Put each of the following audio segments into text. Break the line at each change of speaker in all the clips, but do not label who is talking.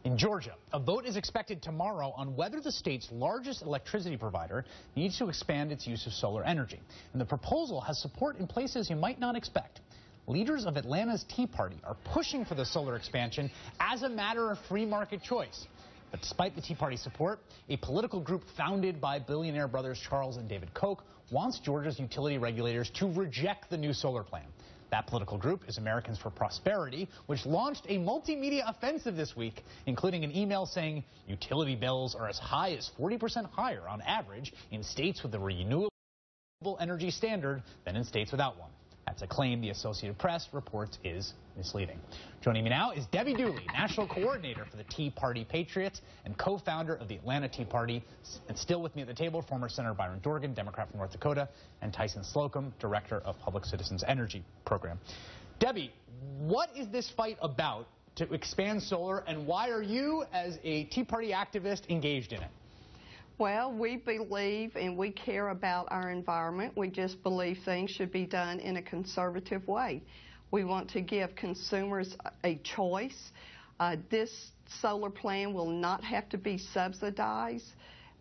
In Georgia, a vote is expected tomorrow on whether the state's largest electricity provider needs to expand its use of solar energy. And the proposal has support in places you might not expect. Leaders of Atlanta's Tea Party are pushing for the solar expansion as a matter of free market choice. But despite the Tea Party support, a political group founded by billionaire brothers Charles and David Koch wants Georgia's utility regulators to reject the new solar plan. That political group is Americans for Prosperity, which launched a multimedia offensive this week, including an email saying utility bills are as high as 40% higher on average in states with a renewable energy standard than in states without one. That's a claim the Associated Press reports is misleading. Joining me now is Debbie Dooley, National Coordinator for the Tea Party Patriots and co-founder of the Atlanta Tea Party. And still with me at the table, former Senator Byron Dorgan, Democrat from North Dakota, and Tyson Slocum, Director of Public Citizens Energy Program. Debbie, what is this fight about to expand solar, and why are you, as a Tea Party activist, engaged in it?
Well, we believe and we care about our environment. We just believe things should be done in a conservative way. We want to give consumers a choice. This solar plan will not have to be subsidized.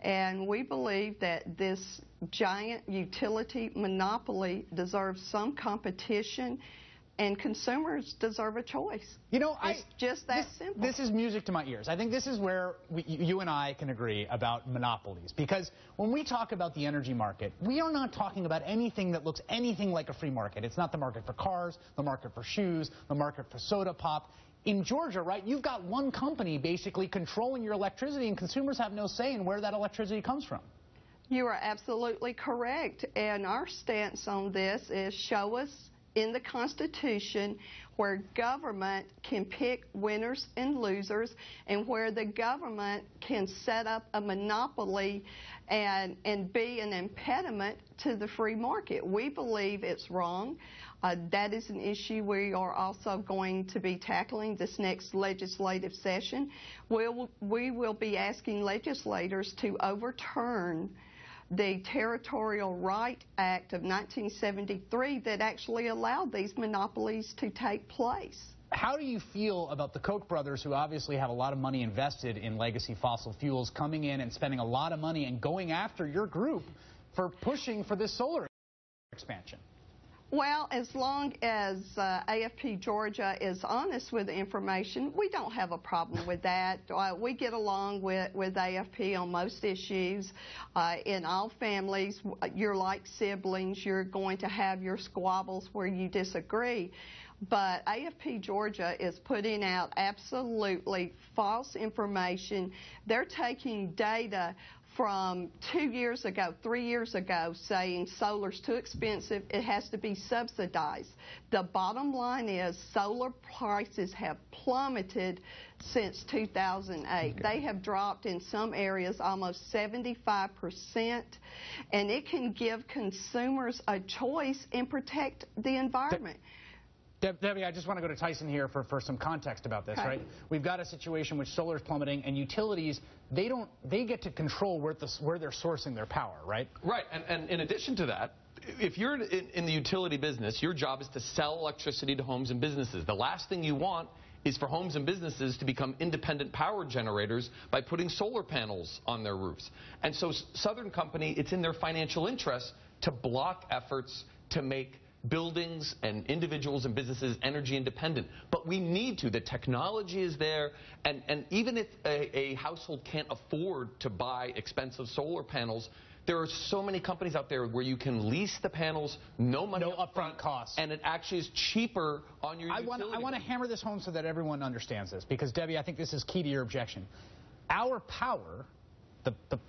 And we believe that this giant utility monopoly deserves some competition, and consumers deserve a choice.
You know,
it's just that simple.
This is music to my ears. I think this is where you and I can agree about monopolies, because when we talk about the energy market, we are not talking about anything that looks anything like a free market. It's not the market for cars, the market for shoes, the market for soda pop. In Georgia, right, you've got one company basically controlling your electricity, and consumers have no say in where that electricity comes from.
You are absolutely correct. And our stance on this is show us in the Constitution where government can pick winners and losers, and where the government can set up a monopoly and be an impediment to the free market. We believe it's wrong. That is an issue we are also going to be tackling this next legislative session. We will be asking legislators to overturn the Territorial Right Act of 1973 that actually allowed these monopolies to take place.
How do you feel about the Koch brothers, who obviously have a lot of money invested in legacy fossil fuels, coming in and spending a lot of money and going after your group for pushing for this solar expansion?
Well, as long as AFP Georgia is honest with the information, we don't have a problem with that. We get along with AFP on most issues. In all families, you're like siblings. You're going to have your squabbles where you disagree. But AFP Georgia is putting out absolutely false information. They're taking data from 2 years ago, 3 years ago, saying solar's too expensive, it has to be subsidized. The bottom line is solar prices have plummeted since 2008. Okay. They have dropped in some areas almost 75%, and it can give consumers a choice and protect the environment.
Debbie, I just want to go to Tyson here for some context about this, right? We've got a situation which solar is plummeting, and utilities, they get to control where they're sourcing their power, right?
Right, and in addition to that, if you're in the utility business, your job is to sell electricity to homes and businesses. The last thing you want is for homes and businesses to become independent power generators by putting solar panels on their roofs. And so Southern Company, it's in their financial interest to block efforts to make buildings and individuals and businesses energy independent. But we need to. The technology is there, and even if a household can't afford to buy expensive solar panels, there are so many companies out there where you can lease the panels, no money
upfront costs, and
it actually is cheaper on your utility.
I want to hammer this home so that everyone understands this, because Debbie, I think this is key to your objection. Our power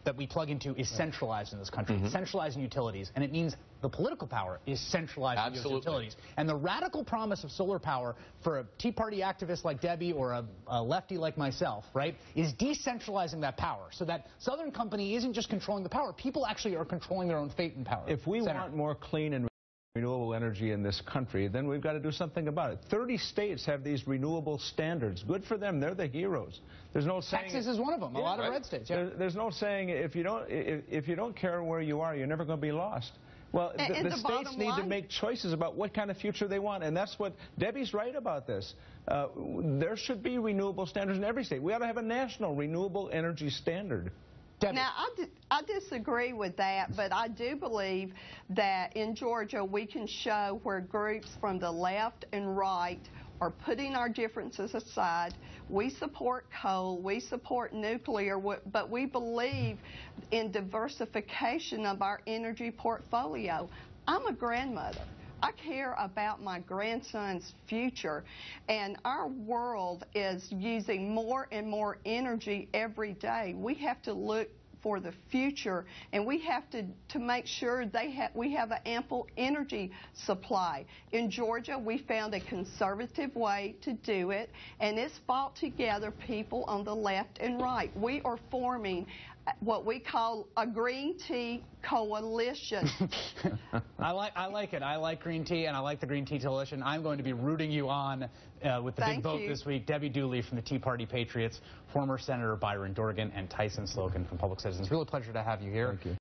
that we plug into is centralized in this country. It's centralized in utilities, and it means the political power is centralized in those utilities. And the radical promise of solar power for a Tea Party activist like Debbie or a lefty like myself, right, is decentralizing that power so that Southern Company isn't just controlling the power. People actually are controlling their own fate and power.
If we want more clean and renewable energy in this country, then we've got to do something about it. 30 states have these renewable standards. Good for them. They're the heroes. There's no saying
Texas is one of them. A lot of red states.
There's no saying if you don't care where you are, you're never going to be lost. Well,
And
the states need to make choices about what kind of future they want, and that's what Debbie's right about this. There should be renewable standards in every state. We ought to have a national renewable energy standard.
Debbie.
Now, I disagree with that, but I do believe that in Georgia we can show where groups from the left and right are putting our differences aside. We support coal, we support nuclear, but we believe in diversification of our energy portfolio. I'm a grandmother. I care about my grandson's future, and our world is using more and more energy every day. We have to look for the future, and we have to make sure we have an ample energy supply. In Georgia, we found a conservative way to do it, and it's brought together people on the left and right. We are forming what we call a green tea coalition.
I like it. I like green tea, and I like the green tea coalition. I'm going to be rooting you on with the big vote this week. Debbie Dooley from the Tea Party Patriots, former Senator Byron Dorgan, and Tyson Slocum from Public Citizens. Real pleasure to have you here.
Thank you.